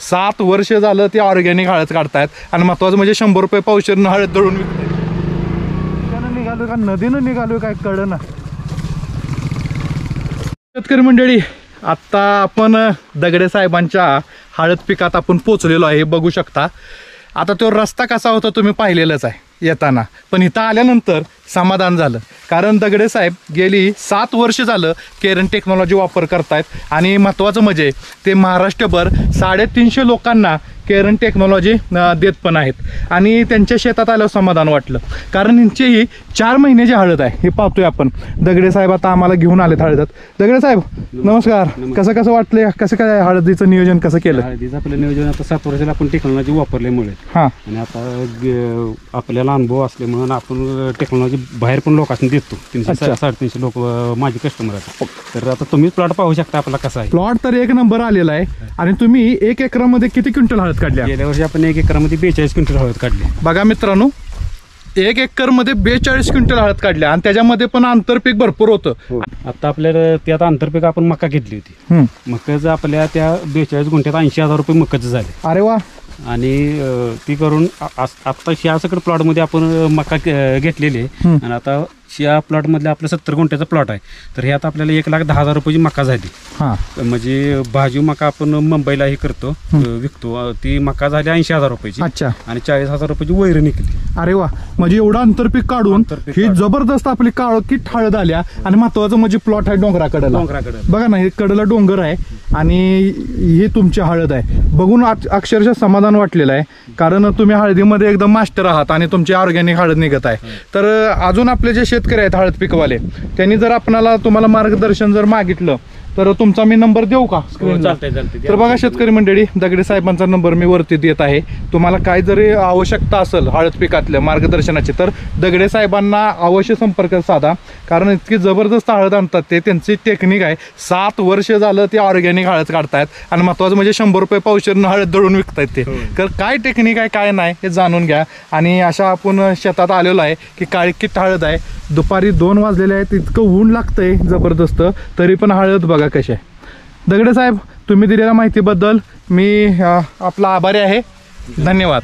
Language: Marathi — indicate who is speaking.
Speaker 1: 7 वर्ष झालं ते ऑर्गॅनिक हळद काढतायत आणि महत्त्वाचं म्हणजे 100 रुपये पावशेरनं हळद दळून विकतायत. निघालो का नदीनं निघालो काय कळलं ना. शेतकरी मंडळी, आत्ता आपण दगडे साहेबांच्या हळद पिकात आपण पोचलेलो आहे, हे बघू शकता. आता तो रस्ता कसा होता तुम्ही पाहिलेलाच आहे येताना, पण इथं आल्यानंतर समाधान झालं. कारण दगडे साहेब गेली 7 वर्ष झालं केरन टेक्नॉलॉजी वापर करतायत आणि महत्त्वाचं म्हणजे ते महाराष्ट्रभर 350 लोकांना केरन टेक्नॉलॉजी देत पण आहेत. आणि त्यांच्या शेतात आल्यावर समाधान वाटलं, कारण यांची ही 4 महिन्याची हळद आहे. हे पाहतोय आपण. दगडे साहेब आता आम्हाला घेऊन आलेत हळदात. दगडे साहेब नमस्कार. कसं वाटलं, कसं काय हळदीचं नियोजन कसं केलं?
Speaker 2: हळदीचं आपलं नियोजन आता 7 वर्षाला आपण टेक्नॉलॉजी वापरल्यामुळे आणि आता आपल्याला अनुभव असल्यामुळे आपण टेक्नॉलॉजी बाहेर पण लोकांनी देतो. 300-350 लोक माझे कस्टमर आहेत. तर आता तुम्ही प्लॉट पाहू शकता आपला कसा आहे.
Speaker 1: प्लॉट तर 1 नंबर आलेला आहे. आणि तुम्ही 1 एकरामध्ये किती क्विंटल हळद काढल्या?
Speaker 2: गेल्या वर्षी आपण 1 एकरामध्ये 42 क्विंटल हळद काढली.
Speaker 1: बघा मित्रांनो, 1 एकरमध्ये 42 क्विंटल हळद काढल्या आणि त्याच्यामध्ये पण आंतरपीक भरपूर होतं.
Speaker 2: आता आपल्याला त्यात आंतरपीक आपण मका घेतली होती. मकाचं आपल्या त्या 42 गुंठ्यात 80,000 रुपये मकाचं झाले.
Speaker 1: अरे वा.
Speaker 2: आणि ती करून आता या सगळं प्लॉटमध्ये आपण मका घेतलेली आहे. आणि आता या प्लॉट मधले आपलं 70 गुंठ्याचा प्लॉट आहे. तर हे आता आपल्याला 1,10,000 रुपयाची मका झाली. म्हणजे भाजी मका आपण मुंबईला हे करतो, विकतो. ती मका झाली 80,000 रुपयाची.
Speaker 1: अच्छा.
Speaker 2: आणि 40,000 रुपयाची वैर निघली.
Speaker 1: अरे वा. म्हणजे एवढं आंतरपीक काढून ही जबरदस्त आपली काळोखीत हळद आल्या. आणि महत्वाचं म्हणजे प्लॉट आहे डोंगराकडे. बघा ना, हे कडला डोंगर आहे आणि ही तुमची हळद आहे. बघून अक्षरशः समाधान वाटलेलं आहे, कारण तुम्ही हळदीमध्ये एकदम मास्टर आहात आणि तुमची ऑर्गॅनिक हळद निघत आहे. तर अजून आपले जे शेतकरी आहेत हळद पिकवाले, त्यांनी जर तुम्हाला मार्गदर्शन जर मागितलं तर तुमचा मी नंबर देऊ का स्क्रीनला? तर बघा शेतकरी मंडळी, दगडे साहेबांचा नंबर मी वरती देत आहे. तुम्हाला काय जरी आवश्यकता असेल हळद पिकातल्या मार्गदर्शनाची तर दगडे साहेबांना अवश्य संपर्क साधा, कारण इतकी जबरदस्त हळद आणतात ते. त्यांची टेक्निक आहे. 7 वर्ष झालं ते ऑर्गॅनिक हळद काढतायत आणि महत्त्वाचं म्हणजे 100 रुपये पावशेरनं हळद दळून विकतायत ते. तर काय टेक्निक आहे काय नाही हे जाणून घ्या. आणि अशा आपण शेतात आलेलो आहे की काळीकीत हळद आहे. दुपारी 2 वाजलेले आहेत, इतकं ऊन लागतंय जबरदस्त, तरी पण हळद बघा कशी आहे. दगडे साहेब, तुम्ही दिलेल्या माहितीबद्दल मी आपला आभारी आहे. धन्यवाद.